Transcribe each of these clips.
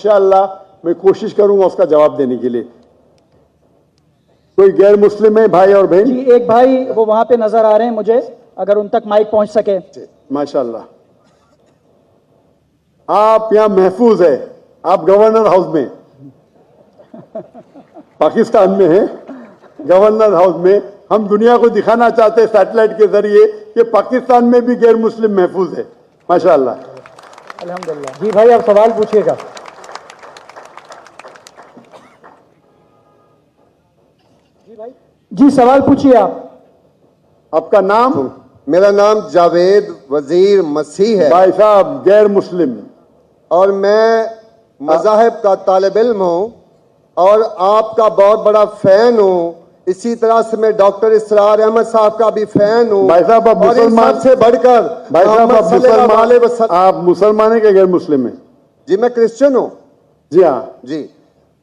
इंशाअल्लाह मैं कोशिश करूंगा उसका जवाब देने के लिए। कोई गैर मुस्लिम है भाई और बहन? जी, एक भाई वो वहां पे नजर आ रहे हैं मुझे, अगर उन तक माइक पहुंच सके। माशाअल्लाह, आप यहाँ महफूज है, आप गवर्नर हाउस में पाकिस्तान में है, गवर्नर हाउस में। हम दुनिया को दिखाना चाहते हैं सैटेलाइट के जरिए कि पाकिस्तान में भी गैर मुस्लिम महफूज है। माशाअल्लाह, अल्हम्दुलिल्लाह। जी भाई, आप सवाल पूछिएगा। जी सवाल पूछिए आप। आपका नाम? मेरा नाम जावेद वजीर मसीह है भाई साहब गैर मुस्लिम, और मैं मज़ाहिब का तालिब इल्म हूँ और आपका बहुत बड़ा फैन हूँ। इसी तरह से मैं डॉक्टर इसरार अहमद साहब का भी फैन हूँ। भाई साहब आप और इन मुसलमान सबसे बढ़कर भाई साहब मोहम्मद आप सल्लल्लाहु अलैहि वसल्लम। आप मुसलमान है कि गैर मुस्लिम है? जी मैं क्रिश्चियन हूँ। जी हाँ, जी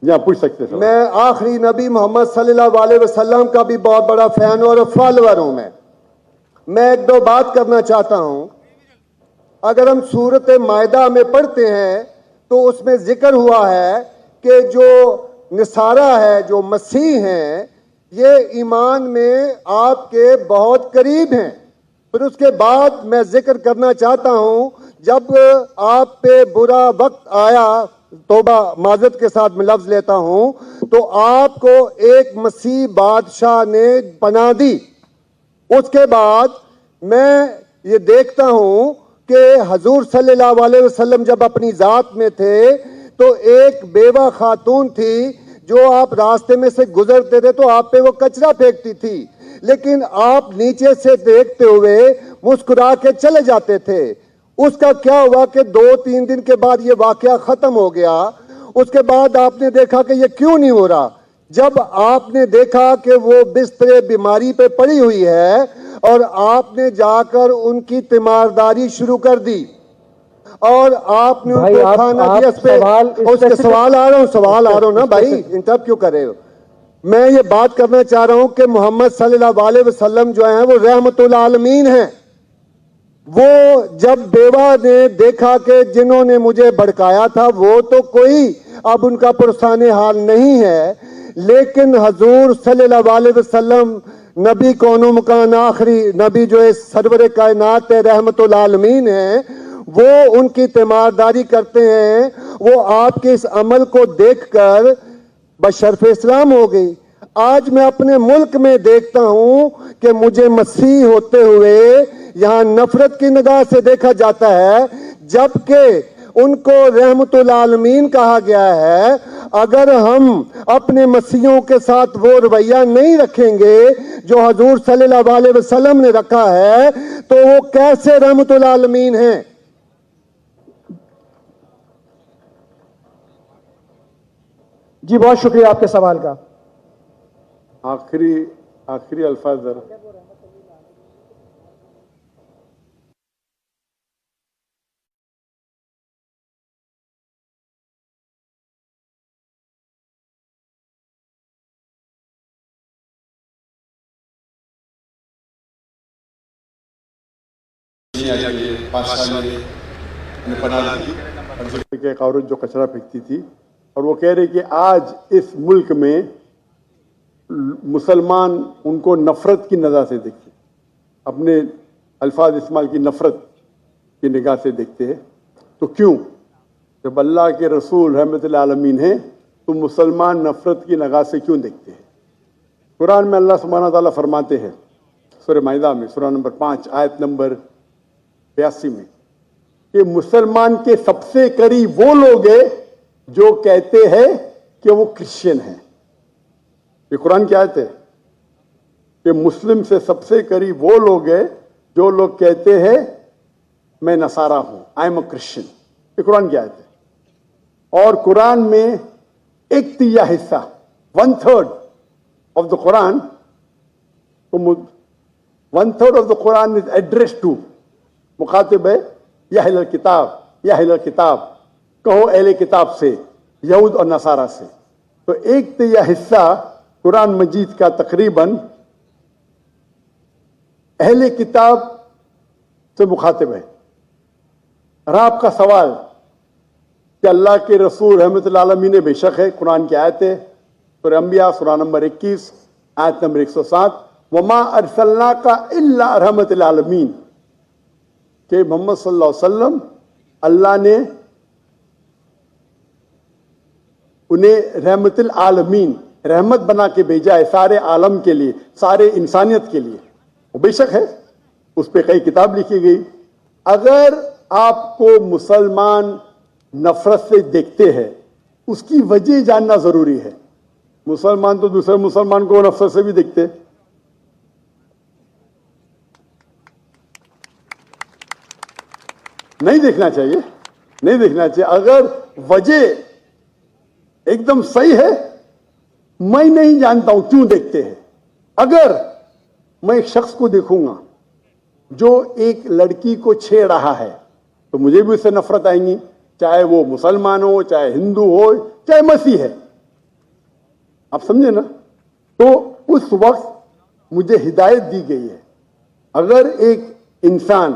जी हाँ, पूछ सकते हैं। मैं आखिरी नबी मोहम्मद सल्लल्लाहु अलैहि वसल्लम का भी बहुत बड़ा फैन और फॉलोअर हूँ। मैं एक दो बात करना चाहता हूँ। अगर हम सूरत मायदा में पढ़ते हैं तो उसमें जिक्र हुआ है कि जो नसारा है, जो मसीह हैं, ये ईमान में आपके बहुत करीब हैं। फिर उसके बाद मैं जिक्र करना चाहता हूँ, जब आप पे बुरा वक्त आया, तौबा माजरत के साथ मैं लफ्ज लेता हूँ, तो आपको एक मसीह बादशाह ने पनाह दी। उसके बाद मैं ये देखता हूँ कि हजूर सल्लल्लाहु अलैहि वसल्लम जब अपनी ज़ात में थे तो एक बेवा खातून थी जो आप रास्ते में से गुजरते थे तो आप पे वो कचरा फेंकती थी, लेकिन आप नीचे से देखते हुए मुस्कुरा के चले जाते थे। उसका क्या हुआ कि 2-3 दिन के बाद ये वाकया ख़त्म हो गया। उसके बाद आपने देखा कि ये क्यों नहीं हो रहा। जब आपने देखा कि वो बिस्तरे बीमारी पे पड़ी हुई है और आपने जाकर उनकी तीमारदारी शुरू कर दी और आपने उनको खाना दिया। उसके सवाल आ रहा हूँ ना भाई, इंटरप्ट क्यों कर रहे हो? मैं ये बात करना चाह रहा हूँ कि मोहम्मद सल्लल्लाहु अलैहि वसल्लम जो हैं वो रहमतुल आलमीन हैं। वो जब बेवा ने देखा कि जिन्होंने मुझे भड़काया था वो तो कोई अब उनका पुरसाने हाल नहीं है, लेकिन हजूर सल्लल्लाहु अलैहि वसल्लम नबी कौनो मकान आखिरी नबी जो है सरवर कायनात है, रहमतुल आलमीन है, वो उनकी तीमारदारी करते हैं। वो आपके इस अमल को देखकर बशर्फ इस्लाम हो गई। आज मैं अपने मुल्क में देखता हूं कि मुझे मसीह होते हुए यहाँ नफरत की निगाह से देखा जाता है, जबकि उनको रहमतुल आलमीन कहा गया है। अगर हम अपने मसीहों के साथ वो रवैया नहीं रखेंगे जो हजूर सल्लल्लाहु अलैहि वसल्लम ने रखा है तो वो कैसे रहमतुल आलमीन हैं? जी बहुत शुक्रिया आपके सवाल का। आखिरी अल्फाज जरा। एक औरत जो कचरा फेंकती थी और वो कह रही कि आज इस मुल्क में मुसलमान उनको नफरत की नज़र से देखते, अपने अल्फाज इस्तेमाल की नफरत की निगाह से देखते हैं। तो क्यों, जब अल्लाह के रसूल रहमतुल आलमीन हैं तो मुसलमान नफरत की निगाह से क्यों देखते हैं? कुरान में अल्लाह सुब्हानहू व तआला फरमाते हैं सूरह माइदा में सूरह नंबर 5 आयत नंबर 82 में कि मुसलमान के सबसे करीब वो लोग हैं जो कहते हैं कि वो क्रिश्चियन हैं। ये कुरान की आयत है कि मुस्लिम से सबसे करीब वो लोग हैं जो लोग कहते हैं मैं नसारा हूं, आई एम अ क्रिश्चियन। ये कुरान की आयत है। और कुरान में 1/3 हिस्सा 1/3 of the Quran, 1/3 of the Quran is address to, मुखातिब है या अहले किताब, या अहले किताब कहो अहले किताब से, यहूद और नसारा से। तो 1/3 हिस्सा कुरान मजीद का तकरीबन अहले किताब से मुखातिब है। और आपका सवाल کہ اللہ کے رسول رحمت اللہ عالمین بے شک ہے. قرآن کی آیت ہے سورہ انبیاء سورہ نمبر 21 آیت نمبر 107 وما ارسلناک الا رحمت للعالمین کہ محمد صلی اللہ علیہ وسلم اللہ نے انہیں رحمت العالمین رحمت بنا کے بھیجا ہے سارے عالم کے لیے, سارے انسانیت کے لیے. وہ بے شک ہے, اس پہ کئی کتاب لکھی گئی. اگر آپ کو مسلمان نفرت سے دیکھتے ہیں اس کی وجہ جاننا ضروری ہے. مسلمان تو دوسرے مسلمان کو نفرت سے بھی دیکھتے, نہیں دیکھنا چاہیے, نہیں دیکھنا چاہیے. اگر وجہ ایک دم صحیح ہے, میں نہیں جانتا ہوں کیوں دیکھتے ہیں. اگر میں ایک شخص کو دیکھوں گا جو ایک لڑکی کو چھیڑ رہا ہے تو مجھے بھی اس سے نفرت آئیں گی, چاہے وہ مسلمان ہو, چاہے ہندو ہو, چاہے مسیح ہے. آپ سمجھے نا؟ تو اس وقت مجھے ہدایت دی گئی ہے. اگر ایک انسان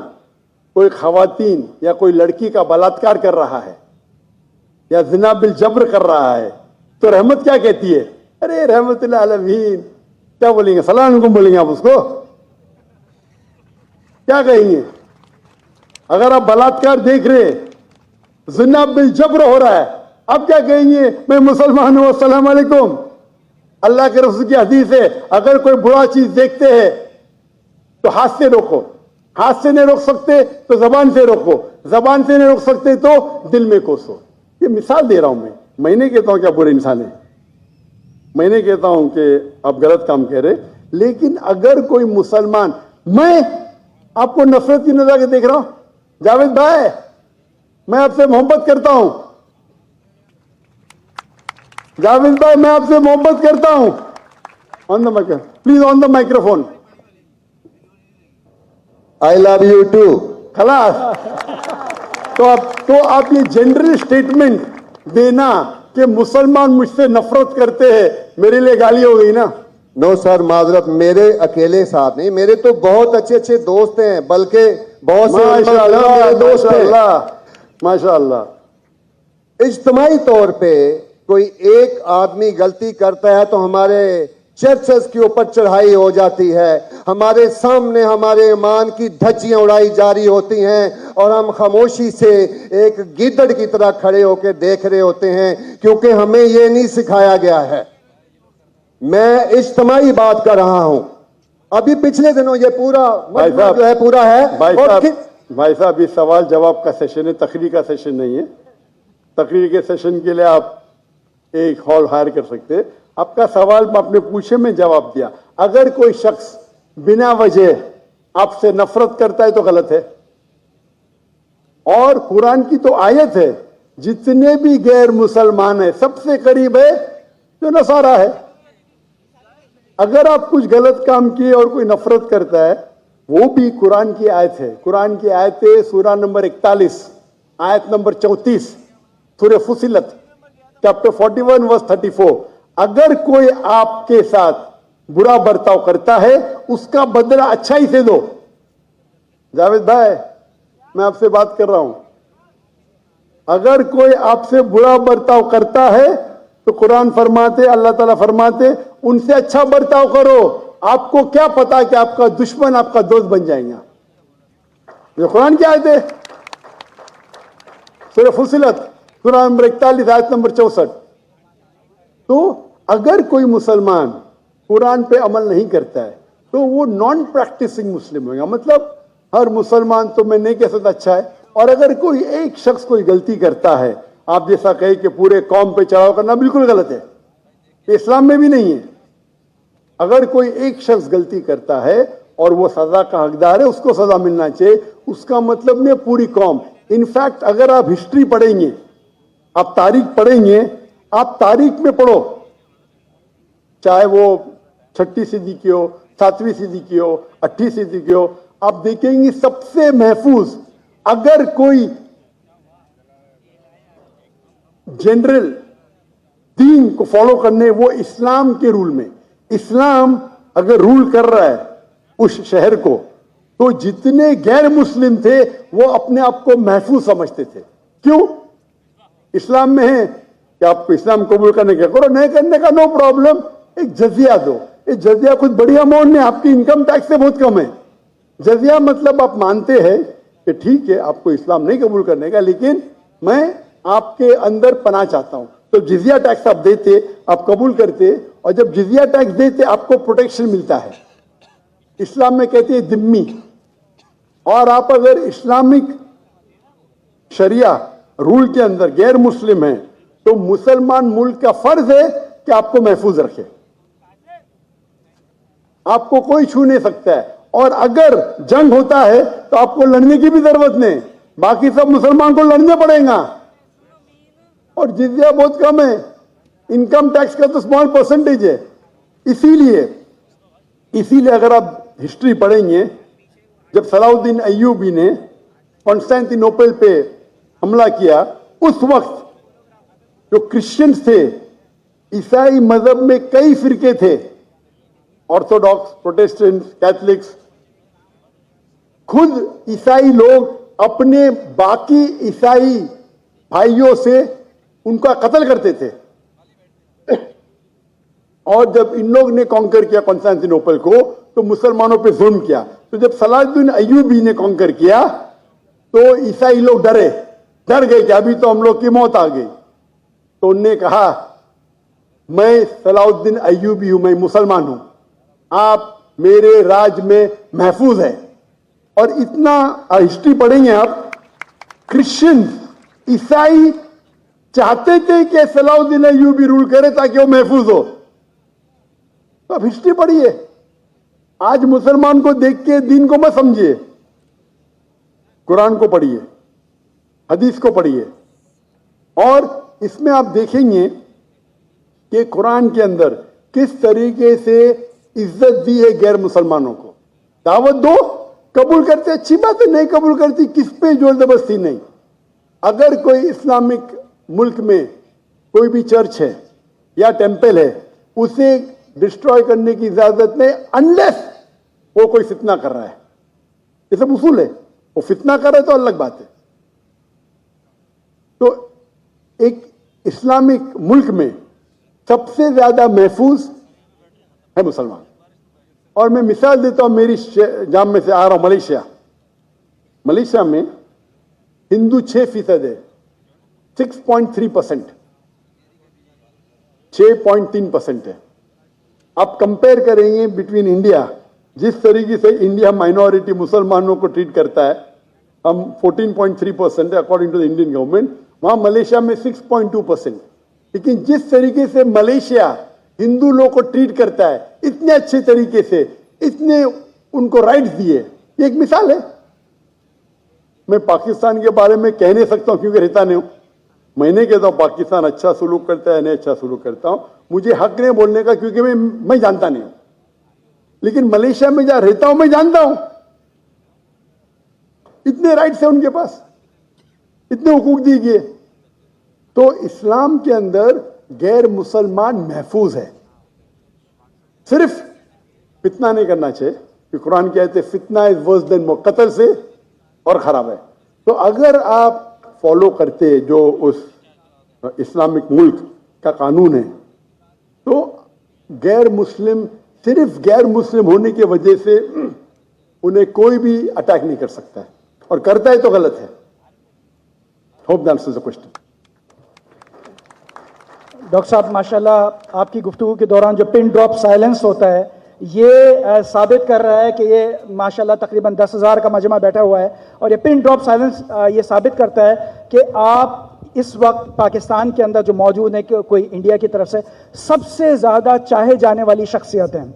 کوئی خواتین یا کوئی لڑکی کا بلاತ್ಕಾರ کر رہا ہے یا زنا بالجبر کر رہا ہے تو رحمت کیا کہتی ہے؟ ارے رحمت اللہ عالمین. کیا بولیں گے؟ السلام علیکم بولیں گے آپ اس کو؟ کیا کہیں گے؟ اگر آپ بلاತ್ಕಾರ دیکھ رہے, زنا بالجبر ہو رہا ہے, آپ کیا کہیں گے؟ میں مسلمان ہوں, السلام علیکم. اللہ کے رسول کی حدیث ہے اگر کوئی برا چیز دیکھتے ہیں تو ہاتھ سے روکو, ہاتھ سے نہیں روک سکتے تو زبان سے روکو, زبان سے نہیں روک سکتے تو دل میں کوسو. یہ مثال دے رہا ہوں میں نہیں کہتا ہوں کہ آپ برے انسان ہیں, میں نہیں کہتا ہوں کہ آپ غلط کام کہہ رہے, لیکن اگر کوئی مسلمان, میں آپ کو نفرت کی نظر سے دیکھ رہا ہوں, جاوید بھائی میں آپ سے محبت کرتا ہوں, جاوید بھائی میں آپ سے محبت کرتا ہوں, on the microphone please, on the microphone. I love you too. خلاص. تو آپ یہ جنرل اسٹیٹمنٹ دینا کہ مسلمان مجھ سے نفرت کرتے ہیں, میرے لیے گالی ہو گئی نا. نو سر, معذرت, میرے اکیلے ساتھ نہیں, میرے تو بہت اچھے اچھے دوست ہیں, بلکہ بہت سے ماشاء اللہ, میرے دوست ماشاء ہیں. اللہ, ماشاء اللہ. اجتماعی طور پہ کوئی ایک آدمی غلطی کرتا ہے تو ہمارے چرچز کے اوپر چڑھائی ہو جاتی ہے, ہمارے سامنے ہمارے ایمان کی دھجیاں اڑائی جاری ہوتی ہیں اور ہم خاموشی سے ایک گیدڑ کی طرح کھڑے ہو کے دیکھ رہے ہوتے ہیں, کیونکہ ہمیں یہ نہیں سکھایا گیا ہے. میں اجتماعی بات کر رہا ہوں. ابھی پچھلے دنوں یہ پورا مجمع جو ہے پورا ہے. بھائی صاحب یہ سوال جواب کا سیشن ہے, تقریر کا سیشن نہیں ہے. تقریر کے سیشن کے لیے آپ ایک ہال ہائر کر سکتے ہیں. آپ کا سوال آپ نے پوچھے, میں جواب دیا. اگر کوئی شخص بنا وجہ آپ سے نفرت کرتا ہے تو غلط ہے. اور قرآن کی تو آیت ہے, جتنے بھی غیر مسلمان ہیں سب سے قریب ہے جو نصارہ ہے. اگر آپ کچھ غلط کام کیے اور کوئی نفرت کرتا ہے, وہ بھی قرآن کی آیت ہے. قرآن کی آیت ہے سورہ نمبر 41 آیت نمبر 34 سورہ فصلت چیپٹر 41 ورس 34. اگر کوئی آپ کے ساتھ برا برتاؤ کرتا ہے اس کا بدلہ اچھائی سے دو. جاوید بھائی میں آپ سے بات کر رہا ہوں, اگر کوئی آپ سے برا برتاؤ کرتا ہے تو قرآن فرماتے, اللہ تعالیٰ فرماتے ان سے اچھا برتاؤ کرو. آپ کو کیا پتا کہ آپ کا دشمن آپ کا دوست بن جائیں گا. یہ قرآن کی آیت ہے, سورہ فصلت سورہ نمبر 41 آیت نمبر 64. تو اگر کوئی مسلمان قرآن پہ عمل نہیں کرتا ہے تو وہ نان پریکٹسنگ مسلم ہوگا. مطلب ہر مسلمان تو میں نہیں کہہ سکتا اچھا ہے, اور اگر کوئی ایک شخص کوئی غلطی کرتا ہے, آپ جیسا کہے کہ پورے قوم پہ چڑھاؤ کرنا بالکل غلط ہے, یہ اسلام میں بھی نہیں ہے. اگر کوئی ایک شخص غلطی کرتا ہے اور وہ سزا کا حقدار ہے, اس کو سزا ملنا چاہیے. اس کا مطلب نہیں پوری قوم. انفیکٹ اگر آپ ہسٹری پڑھیں گے, آپ تاریخ پڑھیں گے, آپ تاریخ میں پڑھو, چاہے وہ 6 صدی کی ہو, 7ویں صدی کی ہو, 8ویں صدی کی ہو, آپ دیکھیں گے سب سے محفوظ اگر کوئی جنرل دین کو فالو کرنے, وہ اسلام کے رول میں. اسلام اگر رول کر رہا ہے اس شہر کو, تو جتنے غیر مسلم تھے وہ اپنے آپ کو محفوظ سمجھتے تھے. کیوں؟ इस्लाम में है कि आपको इस्लाम कबूल करने क्या करो, नहीं करने का नो प्रॉब्लम, एक जजिया दो। ये जजिया कुछ बड़ी अमाउंट नहीं, आपकी इनकम टैक्स से बहुत कम है। जजिया मतलब आप मानते हैं कि ठीक है आपको इस्लाम नहीं कबूल करने का, लेकिन मैं आपके अंदर पनाह चाहता हूं, तो जिजिया टैक्स आप देते, आप कबूल करते, और जब जिजिया टैक्स देते आपको प्रोटेक्शन मिलता है। इस्लाम में कहते हैं दिम्मी, और आप अगर इस्लामिक शरिया रूल के अंदर गैर मुस्लिम हैं तो मुसलमान मुल्क का फर्ज है कि आपको महफूज रखे, आपको कोई छू नहीं सकता है। और अगर जंग होता है तो आपको लड़ने की भी जरूरत नहीं, बाकी सब मुसलमान को लड़ने पड़ेगा। और जिजिया बहुत कम है, इनकम टैक्स का तो स्मॉल परसेंटेज है। इसीलिए अगर आप हिस्ट्री पढ़ेंगे, जब सलाउद्दीन अय्यूबी ने कॉन्स्टेंटिनोपल पे हमला किया, उस वक्त जो क्रिश्चियंस थे, ईसाई मजहब में कई फिरके थे, ऑर्थोडॉक्स, प्रोटेस्टेंट्स, कैथलिक्स, खुद ईसाई लोग अपने बाकी ईसाई भाइयों से उनका कत्ल करते थे। और जब इन लोग ने कॉन्कर किया कॉन्स्टेंटिनोपल को, तो मुसलमानों पे जुल्म किया। तो जब सलाउद्दीन अय्यूबी ने कॉन्कर किया तो ईसाई लोग डर गए कि अभी तो हम लोग की मौत आ गई। तो उनने कहा मैं सलाउद्दीन अय्यूबी हूं, मैं मुसलमान हूं, आप मेरे राज में महफूज है। और इतना हिस्ट्री पढ़ेंगे आप, क्रिश्चियन ईसाई चाहते थे कि सलाउद्दीन अय्यूबी रूल करे ताकि वो महफूज हो। तो अब हिस्ट्री पढ़िए, आज मुसलमान को देख के दीन को मत समझिए, कुरान को पढ़िए, हदीस को पढ़िए। और इसमें आप देखेंगे कि कुरान के अंदर किस तरीके से इज्जत दी है गैर मुसलमानों को। दावत दो, कबूल करते अच्छी बात है, नहीं कबूल करती किस पे जोर जबरदस्ती नहीं। अगर कोई इस्लामिक मुल्क में कोई भी चर्च है या टेंपल है, उसे डिस्ट्रॉय करने की इजाजत नहीं, अनलेस वो कोई फितना कर रहा है। ये सब उसूल है, वो फितना कर रहा है तो अलग बात है। तो एक इस्लामिक मुल्क में सबसे ज्यादा महफूज है मुसलमान। और मैं मिसाल देता हूं, मेरी जाम में से आ रहा हूं, मलेशिया में हिंदू 6% है, 6.3%, 6.3% है। आप कंपेयर करेंगे बिटवीन इंडिया, जिस तरीके से इंडिया माइनॉरिटी मुसलमानों को ट्रीट करता है, हम 14.3% है according to the Indian government, वहां मलेशिया में 6.2%। लेकिन जिस तरीके से मलेशिया हिंदू लोगों को ट्रीट करता है, इतने अच्छे तरीके से, इतने उनको राइट्स दिए, ये एक मिसाल है। मैं पाकिस्तान के बारे में कह नहीं सकता हूं क्योंकि रहता नहीं हूं। मैं नहीं कहता हूं पाकिस्तान अच्छा सुलूक करता है, नहीं अच्छा सुलूक करता हूं, मुझे हक नहीं बोलने का क्योंकि मैं जानता नहीं हूं। लेकिन मलेशिया में जहां रहता हूं मैं जानता हूं, इतने राइट्स है उनके पास, इतने हुकूक दिए गए। तो इस्लाम के अंदर गैर मुसलमान महफूज है। सिर्फ फितना नहीं करना चाहिए कि कुरान कहते हैं फितना इज वर्स देन मौत, कत्ल से और खराब है। तो अगर आप फॉलो करते जो उस इस्लामिक मुल्क का कानून है, तो गैर मुस्लिम, सिर्फ गैर मुस्लिम होने की वजह से उन्हें कोई भी अटैक नहीं कर सकता है, और करता है तो गलत है। Hope that answers the question. Doctor साहब माशाल्लाह आपकी गुफ्तगू के दौरान जो पिन ड्रॉप साइलेंस होता है, ये साबित कर रहा है कि ये माशाल्लाह तकरीबन 10,000 का मजमा बैठा हुआ है। और ये पिन ड्रॉप साइलेंस ये साबित करता है कि आप इस वक्त पाकिस्तान के अंदर जो मौजूद है, कि कोई इंडिया की तरफ से सबसे ज़्यादा चाहे जाने वाली शख्सियत हैं।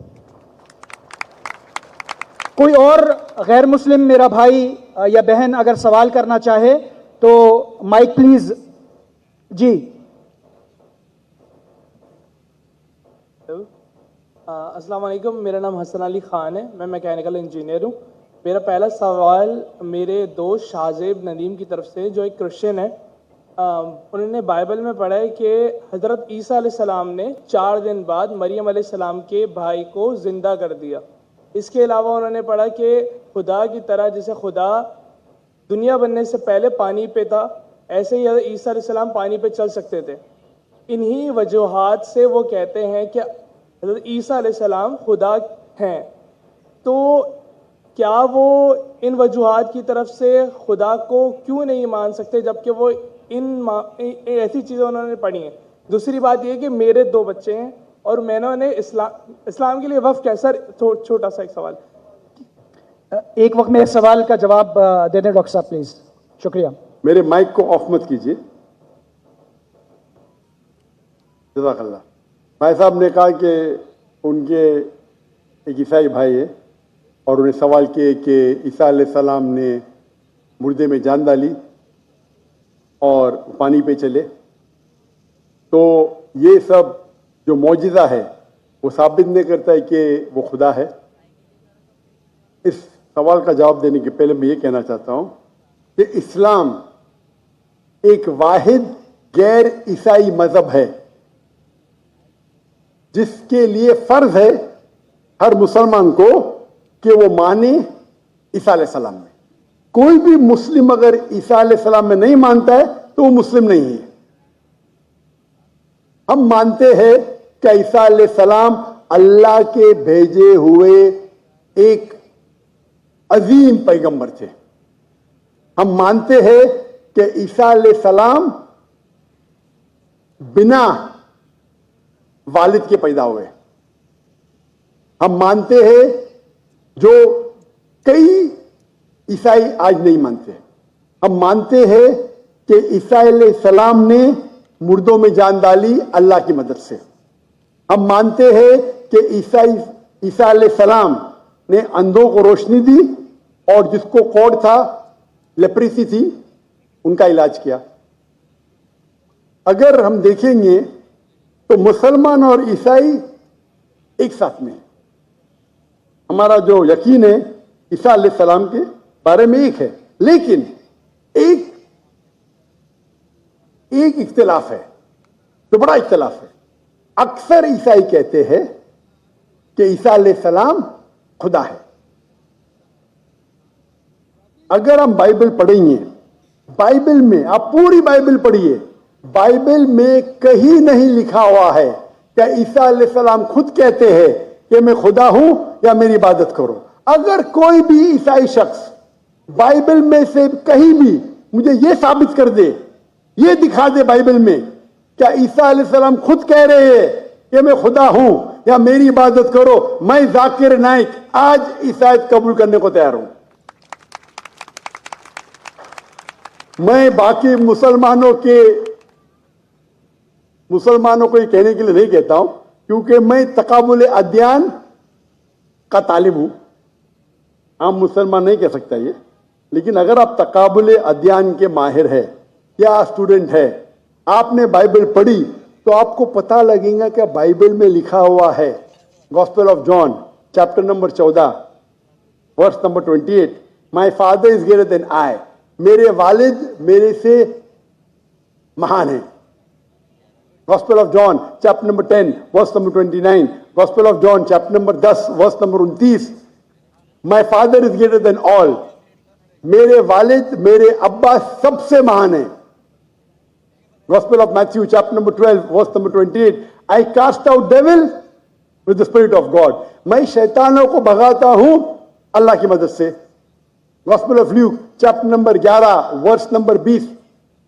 कोई और गैर मुस्लिम मेरा भाई या बहन अगर सवाल करना चाहे तो माइक प्लीज। जी अस्सलाम वालेकुम, मेरा नाम हसन अली ख़ान है, मैं मैकेनिकल इंजीनियर हूँ। मेरा पहला सवाल मेरे दोस्त शाहजेब नदीम की तरफ से, जो एक क्रिश्चियन है। उन्होंने बाइबल में पढ़ा है कि हज़रत ईसा अलैहिस्सलाम ने 4 दिन बाद मरियम अलैहिस्सलाम के भाई को ज़िंदा कर दिया। इसके अलावा उन्होंने पढ़ा कि खुदा की तरह, जैसे खुदा दुनिया बनने से पहले पानी पे था, ایسے ہی حضرت عیسیٰ علیہ السلام پانی پہ چل سکتے تھے. انہی وجوہات سے وہ کہتے ہیں کہ حضرت عیسیٰ علیہ السلام خدا ہیں. تو کیا وہ ان وجوہات کی طرف سے خدا کو کیوں نہیں مان سکتے جبکہ وہ ایسی چیزیں انہوں نے پڑھی ہیں؟ دوسری بات یہ کہ میرے 2 بچے ہیں اور میں نے اسلام کے لیے وقف کیسا. چھوٹا سا ایک سوال. ایک وقت میں اس سوال کا جواب دے دیں ڈاکٹر صاحب پلیز. شکریہ. میرے مائک کو آف مت کیجیے. جزاک اللہ. بھائی صاحب نے کہا کہ ان کے ایک عیسائی بھائی ہے اور انہیں سوال کیے کہ عیسیٰ علیہ السلام نے مردے میں جان ڈالی اور پانی پہ چلے، تو یہ سب جو معجزہ ہے وہ ثابت نہیں کرتا ہے کہ وہ خدا ہے. اس سوال کا جواب دینے کے پہلے میں یہ کہنا چاہتا ہوں کہ اسلام ایک واحد غیر عیسائی مذہب ہے جس کے لیے فرض ہے ہر مسلمان کو کہ وہ مانے عیسیٰ علیہ السلام میں. کوئی بھی مسلم اگر عیسیٰ علیہ السلام میں نہیں مانتا ہے تو وہ مسلم نہیں ہے. ہم مانتے ہیں کہ عیسیٰ علیہ السلام اللہ کے بھیجے ہوئے ایک عظیم پیغمبر تھے. ہم مانتے ہیں کہ عیسیٰ علیہ السلام بنا والد کے پیدا ہوئے. ہم مانتے ہیں جو کئی عیسائی آج نہیں مانتے. ہم مانتے ہیں کہ عیسیٰ علیہ السلام نے مردوں میں جان ڈالی اللہ کی مدد سے. ہم مانتے ہیں کہ عیسیٰ علیہ السلام نے اندھوں کو روشنی دی اور جس کو کوڑ تھا، لیپریسی تھی، ان کا علاج کیا. اگر ہم دیکھیں گے تو مسلمان اور عیسائی ایک ساتھ میں ہیں. ہمارا جو یقین ہے عیسیٰ علیہ السلام کے بارے میں ایک ہے، لیکن ایک اختلاف ہے جو بڑا اختلاف ہے. اکثر عیسائی کہتے ہیں کہ عیسیٰ علیہ السلام خدا ہے. اگر ہم بائبل پڑھیں گے، بائبل میں آپ پوری بائبل پڑھیے، بائبل میں کہیں نہیں لکھا ہوا ہے کہ عیسیٰ علیہ السلام خود کہتے ہیں کہ میں خدا ہوں یا میری عبادت کرو. اگر کوئی بھی عیسائی شخص بائبل میں سے کہیں بھی مجھے یہ ثابت کر دے، یہ دکھا دے بائبل میں کیا عیسیٰ علیہ السلام خود کہہ رہے ہیں کہ میں خدا ہوں یا میری عبادت کرو، میں ذاکر نائک آج عیسائیت قبول کرنے کو تیار ہوں. میں باقی مسلمانوں کو یہ کہنے کے لیے نہیں کہتا ہوں کیونکہ میں تقابل ادیان کا طالب ہوں. عام مسلمان نہیں کہہ سکتا یہ، لیکن اگر آپ تقابل ادیان کے ماہر ہے یا اسٹوڈنٹ ہے، آپ نے بائبل پڑھی تو آپ کو پتہ لگے گا کہ بائبل میں لکھا ہوا ہے. Gospel of John chapter number 14 verse number 28، my father is greater than I. میرے والد میرے سے مہان ہیں. Gospel of John chapter number 10 verse number 29. Gospel of John chapter number 10 verse number 29، my father is greater than all. میرے والد میرے ابا سب سے مہان ہیں. Gospel of Matthew chapter number 12 verse number 28، I cast out devil with the spirit of God. میں شیطانوں کو بھگاتا ہوں اللہ کی مدد سے. Gospel of Luke chapter number 11 verse number 20،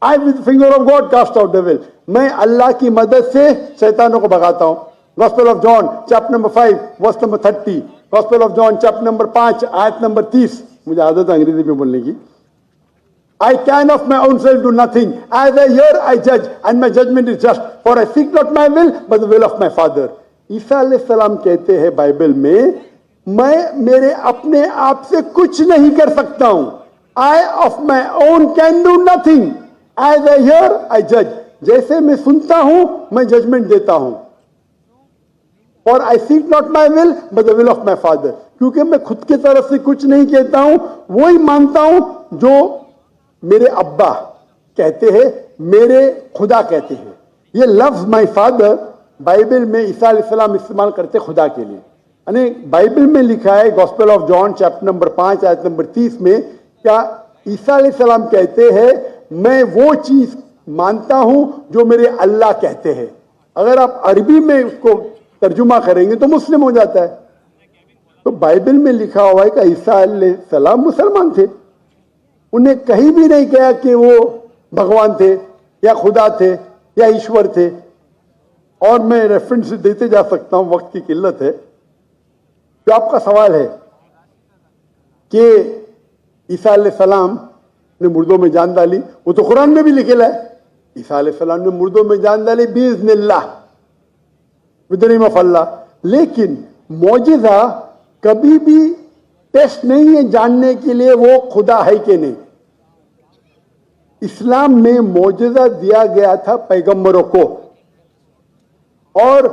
I with the finger of God cast out devil. میں اللہ کی مدد سے شیطانوں کو بھگاتا ہوں. Gospel of John chapter number 5 verse number 30، Gospel of John chapter number 5 آیت نمبر 30. مجھے عادت ہے انگریزی میں بولنے کی. I can of my own self do nothing. As I hear, I judge, and my judgment is just. For I seek not my will, but the will of my Father. عیسیٰ علیہ السلام کہتے ہیں بائبل میں میرے اپنے آپ سے کچھ نہیں کر سکتا ہوں. I of my own can do nothing. As I hear, I judge. جیسے میں سنتا ہوں میں ججمنٹ دیتا ہوں. For I seek not my will, but the will of my Father. کیونکہ میں خود کی طرف سے کچھ نہیں کہتا ہوں، وہی مانتا ہوں جو میرے ابا کہتے ہیں، میرے خدا کہتے ہیں. یہ لفظ مائی فادر بائبل میں عیسیٰ علیہ السلام استعمال کرتے خدا کے لیے. یعنی بائبل میں لکھا ہے gospel of John chapter number 5 آیت نمبر 30 میں، کیا عیسیٰ علیہ السلام کہتے ہیں मैं वो चीज मानता हूं जो मेरे अल्लाह कहते हैं। अगर आप अरबी में उसको तर्जुमा करेंगे तो मुस्लिम हो जाता है। तो बाइबल में लिखा हुआ है कि ईसा अलैहिस्सलाम मुसलमान थे, उन्हें कहीं भी नहीं कहा कि वो भगवान थे या खुदा थे या ईश्वर थे। और मैं रेफरेंस देते जा सकता हूं, वक्त की किल्लत है। जो आपका सवाल है कि ईसा अलैहिस्सलाम ने मुर्दों में जान डाली, वो तो कुरान में भी लिखेला है, ईसा अलैहिस्सलाम ने मुर्दों में जान डाली बिइज़्निल्लाह, विद द नेम ऑफ अल्लाह। लेकिन मौजिज़ा कभी भी टेस्ट नहीं है जानने के लिए वो खुदा है कि नहीं। इस्लाम में मौजिज़ा दिया गया था पैगंबरों को, और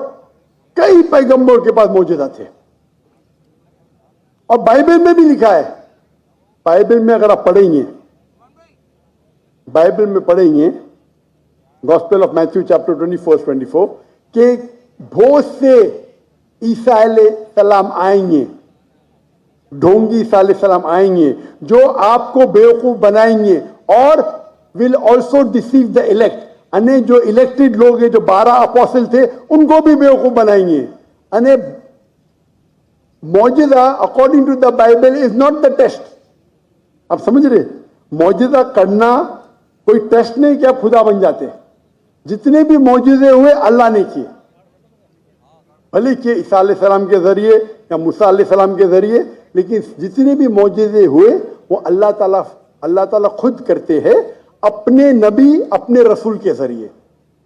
कई पैगंबरों के पास मौजिज़ा थे, और बाइबल में भी लिखा है। बाइबल में अगर आप पढ़ेंगे, बाइबल में पढ़ेंगे गॉस्पेल ऑफ मैथ्यू चैप्टर 24 कि बहुत से ईसा अलैहिस्सलाम आएंगे, ढोंगी ईसा अलैहिस्सलाम आएंगे जो आपको बेवकूफ बनाएंगे, और will also deceive the elect, अने जो इलेक्टेड लोग हैं, जो 12 अपोस्टल थे, उनको भी बेवकूफ बनाएंगे। अने मौजिज़ा according to the Bible is not the test. आप समझ रहे, मौजिज़ा करना कोई टेस्ट नहीं कि आप खुदा बन जाते। जितने भी मौजिज़े हुए अल्लाह ने किए, भले कि ईसा अलैहिस्सलाम के जरिए या मूसा अलैहिस्सलाम के जरिए, लेकिन जितने भी मौजिज़े हुए वो अल्लाह ताला खुद करते हैं अपने नबी, अपने रसूल के जरिए।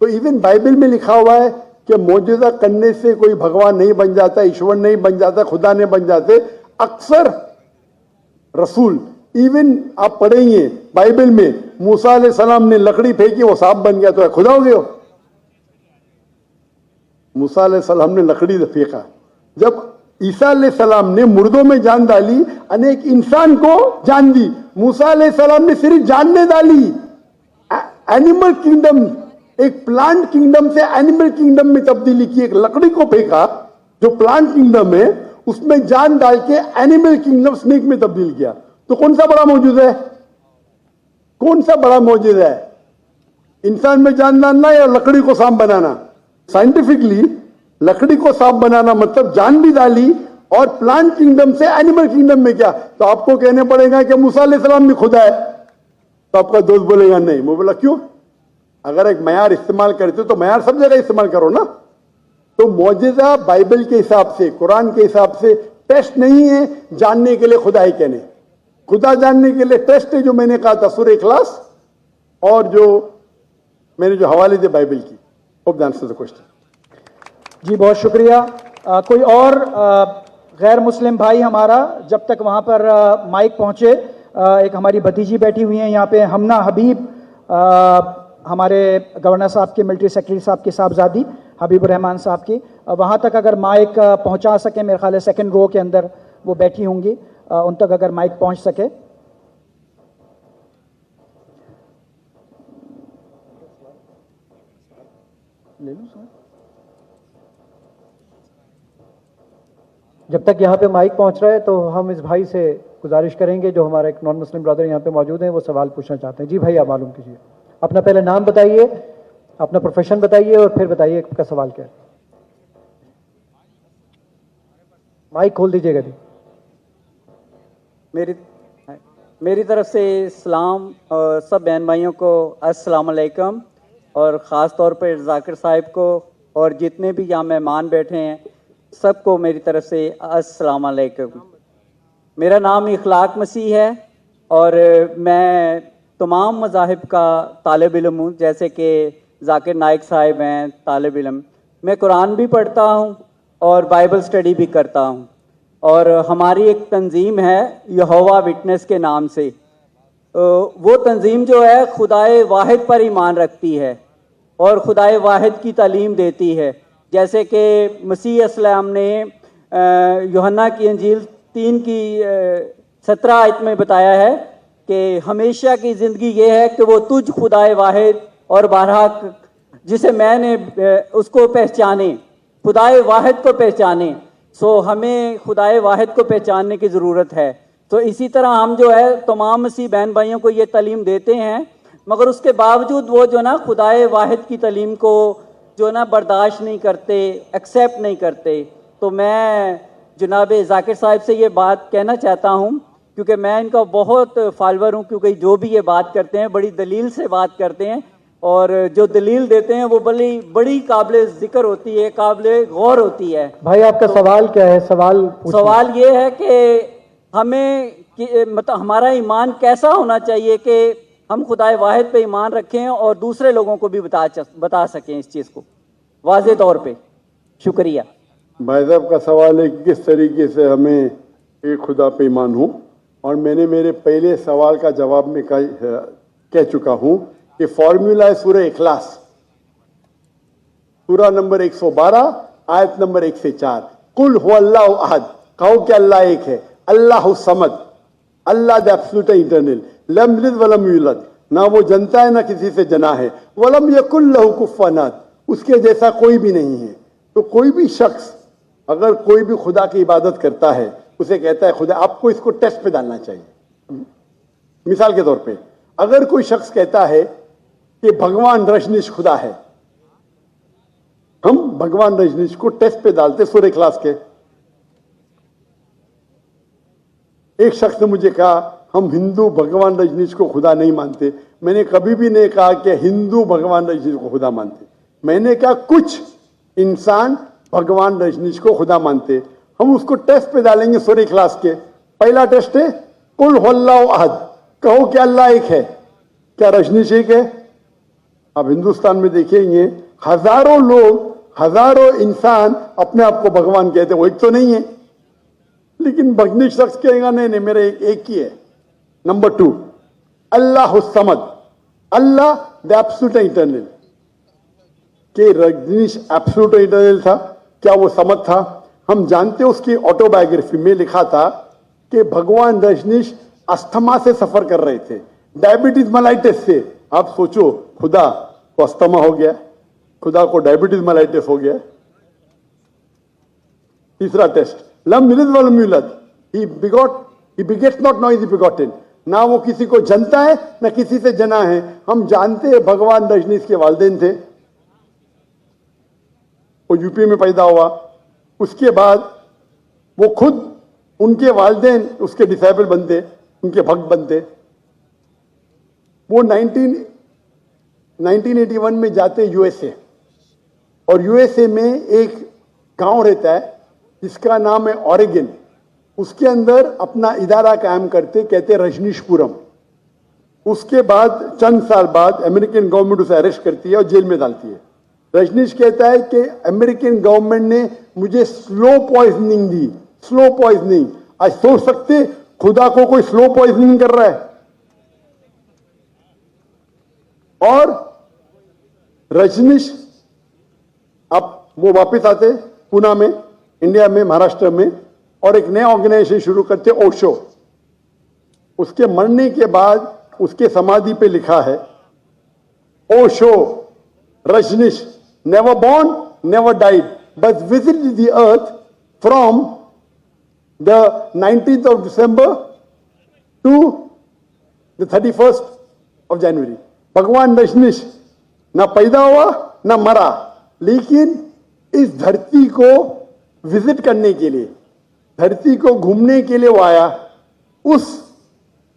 तो इवन बाइबल में लिखा हुआ है कि मौजिज़ा करने से कोई भगवान नहीं बन जाता, ईश्वर नहीं बन जाता, खुदा नहीं बन जाते। अक्सर रसूल, इवन आप पढ़ेंगे बाइबल में, मूसा अलैहिस्सलाम ने लकड़ी फेंकी, वो सांप बन गया, तो खुदा हो गया। मूसा अलैहिस्सलाम ने लकड़ी फेंका। जब ईसा अलैहिस्सलाम ने मुर्दों में जान डाली, अनेक इंसान को जान दी। मूसा अलैहिस्सलाम ने सिर्फ जानने डाली। एनिमल किंगडम, एक प्लांट किंगडम से एनिमल किंगडम में तब्दीली की। एक लकड़ी को फेंका जो प्लांट किंगडम है, उसमें जान डाल के एनिमल किंगडम स्नेक में तब्दील किया। तो कौन सा बड़ा मौजूद है? कौन सा बड़ा मौजूद है? इंसान में जान डालना या लकड़ी को सांप बनाना? साइंटिफिकली लकड़ी को सांप बनाना मतलब जान भी डाली, और प्लांट किंगडम से एनिमल किंगडम में क्या? तो आपको कहने पड़ेगा कि मूसा अलैहिस्सलाम भी खुदा है। तो आपका दोस्त बोलेगा नहीं। मैं बोला क्यों? अगर एक मयार इस्तेमाल करते हो तो मयार सब जगह इस्तेमाल करो ना। तो मौजिज़ा बाइबल के हिसाब से, कुरान के हिसाब से टेस्ट नहीं है जानने के लिए खुदा ही कहने। खुदा जानने के लिए टेस्ट है जो मैंने कहा था सूरह इखलास, और जो मैंने जो हवाले दिए बाइबल की। Hope the answer the question. जी बहुत शुक्रिया। कोई और गैर मुस्लिम भाई हमारा, जब तक वहाँ पर माइक पहुँचे, एक हमारी भतीजी बैठी हुई हैं यहाँ पे, हमना हबीब, हमारे गवर्नर साहब के, मिलिट्री सेक्रेटरी साहब की साहबजादी हबीबुर रहमान साहब की, वहाँ तक अगर माइक पहुँचा सके, मेरे ख्याल है सेकंड रो के अंदर वो बैठी होंगी, उन तक अगर माइक पहुँच सके। ले लो सर। जब तक यहाँ पे माइक पहुँच रहा है तो हम इस भाई से गुजारिश करेंगे, जो हमारा एक नॉन मुस्लिम ब्रदर यहाँ पे मौजूद हैं, वो सवाल पूछना चाहते हैं। जी भाई, आप मालूम कीजिए, अपना पहले नाम बताइए, अपना प्रोफेशन बताइए, और फिर बताइए आपका सवाल क्या है। माइक खोल दीजिएगा जी। मेरी तरफ से इस्लाम और सब बहन भाइयों को अस्सलाम वालेकुम, और ख़ास तौर पर जाकिर साहिब को और जितने भी यहाँ मेहमान बैठे हैं सबको मेरी तरफ से अस्सलाम वालेकुम। मेरा नाम इखलाक मसीह है और मैं तमाम मज़ाहिब का तालिब इल्म हूँ, जैसे कि जाकिर नाइक साहिब हैं तालिब इल्म। मैं कुरान भी पढ़ता हूँ और बाइबल स्टडी भी करता हूँ, और हमारी एक तंजीम है यहोवा विटनेस के नाम से। वो तंजीम जो है खुदाए वाहिद पर ईमान रखती है और खुदाए वाहिद की तालीम देती है, जैसे कि मसीह अस्सलाम ने यूहन्ना की इंजील 3 की 17 आयत में बताया है कि हमेशा की ज़िंदगी ये है कि वो तुझ खुदाए वाहिद और बारहा जिसे मैंने उसको पहचाने, खुदाए वाहिद को पहचाने। सो हमें खुदाए वाहिद को पहचानने की ज़रूरत है। तो इसी तरह हम जो है तमाम मसीह बहन भाइयों को ये तालीम देते हैं। مگر اس کے باوجود وہ جو نا خدائے واحد کی تعلیم کو جو نا برداشت نہیں کرتے، ایکسیپٹ نہیں کرتے. تو میں جناب ذاکر صاحب سے یہ بات کہنا چاہتا ہوں، کیونکہ میں ان کا بہت فالوور ہوں، کیونکہ جو بھی یہ بات کرتے ہیں بڑی دلیل سے بات کرتے ہیں، اور جو دلیل دیتے ہیں وہ بڑی قابل ذکر ہوتی ہے، قابل غور ہوتی ہے. بھائی آپ کا سوال کیا ہے؟ سوال پوچھیں. سوال یہ ہے کہ ہمیں مطلب ہمارا ایمان کیسا ہونا چاہیے کہ ہم خدائے واحد پہ ایمان رکھیں اور دوسرے لوگوں کو بھی بتا سکیں اس چیز کو واضح طور پہ. شکریہ. بھائی صاحب کا سوال ہے کہ کس طریقے سے ہمیں ایک خدا پہ ایمان ہوں، اور میں نے میرے پہلے سوال کا جواب میں کہہ چکا ہوں کہ فارمولا ہے سورہ اخلاص، سورہ نمبر 112 آیت نمبر 1 سے 4. قل هو اللہ احد، کہو کہ اللہ ایک ہے. اللہ الصمد، اللہ دی ایبسولوٹ انٹرنل، لم یلد ولم یولد، نہ وہ جنتا ہے نہ کسی سے جنا ہے. ولم یکن لہ کفوا احد، اس کے جیسا کوئی بھی نہیں ہے. تو کوئی بھی شخص اگر کوئی بھی خدا کی عبادت کرتا ہے، اسے کہتا ہے خدا، آپ کو اس کو ٹیسٹ پہ ڈالنا چاہیے. مثال کے طور پہ اگر کوئی شخص کہتا ہے کہ بھگوان رجنیش خدا ہے، ہم بھگوان رجنیش کو ٹیسٹ پہ ڈالتے سورہ اخلاص کے. ایک شخص نے مجھے کہا ہم ہندو بھگوان رجنیش کو خدا نہیں مانتے. میں نے کبھی بھی نہیں کہا کہ ہندو بھگوان رجنیش کو خدا مانتے. میں نے کہا کچھ انسان بھگوان رجنیش کو خدا مانتے. ہم اس کو ٹیسٹ پہ ڈالیں گے سورہ اخلاص کے. پہلا ٹیسٹ ہے قل هو اللہ احد، کہو کہ اللہ ایک ہے. کیا رجنیش ایک ہے؟ آپ ہندوستان میں دیکھیں گے ہزاروں لوگ، ہزاروں انسان اپنے آپ کو بھگوان کہتے ہیں، وہ ایک تو نہیں ہے. لیکن رجنیش شخص کہے گا نہیں میرے ایک ہی ہے. Number 2 Allah al Samad, Allah the absolute internal. کہ رجنیش ایبسولوٹ انٹرنل تھا؟ کیا وہ صمد تھا؟ ہم جانتے اس کی آٹو بایوگرافی میں لکھا تھا کہ بھگوان رجنیش استھما سے سفر کر رہے تھے، ڈائبٹیز ملائٹس سے. آپ سوچو خدا کو استھما ہو گیا، خدا کو ڈائبٹیز ملائٹس ہو گیا. تیسرا ٹیسٹ لم یلد ولم یولد، ہی بگیٹس ناٹ، نو از بگاٹن، نہ وہ کسی کو جنتا ہے نہ کسی سے جنا ہے. ہم جانتے ہیں بھگوان رجنیش کے والدین تھے، وہ یو پی میں پیدا ہوا. اس کے بعد وہ خود، ان کے والدین اس کے ڈسیبل بنتے، ان کے بھکت بنتے. وہ 1981 میں جاتے یو ایس اے، اور یو ایس اے میں ایک گاؤں رہتا ہے جس کا نام ہے اوریگن. اس کے اندر اپنا ادارہ قائم کرتے، کہتے رجنیش پورم. اس کے بعد چند سال بعد امریکن گورنمنٹ اسے اریسٹ کرتی ہے اور جیل میں ڈالتی ہے. رجنیش کہتا ہے کہ امریکن گورنمنٹ نے مجھے سلو پوائزننگ دی. سلو پوائزننگ، آج سوچ سکتے خدا کو کوئی سلو پوائزننگ کر رہا ہے؟ اور رجنیش اب وہ واپس آتے پونا میں، انڈیا میں، مہاراشٹر میں، اور ایک نیا آرگنائزیشن شروع کرتے اوشو. اس کے مرنے کے بعد اس کے سمادھی پہ لکھا ہے Osho Rajneesh never born, never died, but visited the earth from the 19th of December to the 31st of January. بھگوان رجنیش نہ پیدا ہوا نہ مرا، لیکن اس دھرتی کو وزٹ کرنے کے لیے، دھرتی کو گھومنے کے لیے وہ آیا. اس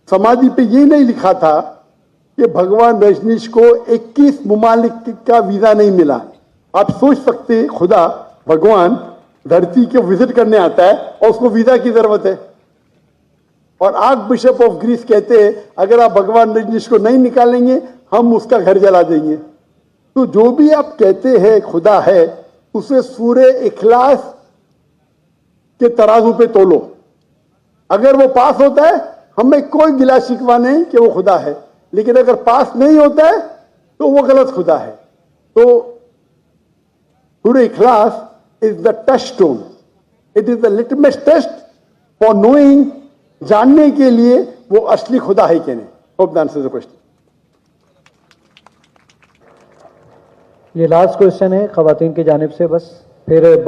سمادھی پہ یہ نہیں لکھا تھا کہ بھگوان رجنیش کو 21 ممالک کا ویزا نہیں ملا. آپ سوچ سکتے خدا بھگوان دھرتی کے وزٹ کرنے آتا ہے اور اس کو ویزا کی ضرورت ہے. اور آرک بشپ آف گریس کہتے ہیں اگر آپ بھگوان رجنیش کو نہیں نکالیں گے ہم اس کا گھر جلا دیں گے. تو جو بھی آپ کہتے ہیں خدا ہے، اسے سورہ اخلاص کے ترازو پہ تولو. اگر وہ پاس ہوتا ہے ہمیں کوئی گلا شکوہ نہیں کہ وہ خدا ہے، لیکن اگر پاس نہیں ہوتا ہے تو وہ غلط خدا ہے. تو سورہ اخلاص is the touchstone. It is the litmus test for knowing، جاننے کے لیے وہ اصلی خدا ہے کہ نہیں. Hope that answers the question. یہ لاسٹ کوشچن ہے خواتین کی جانب سے، بس پھر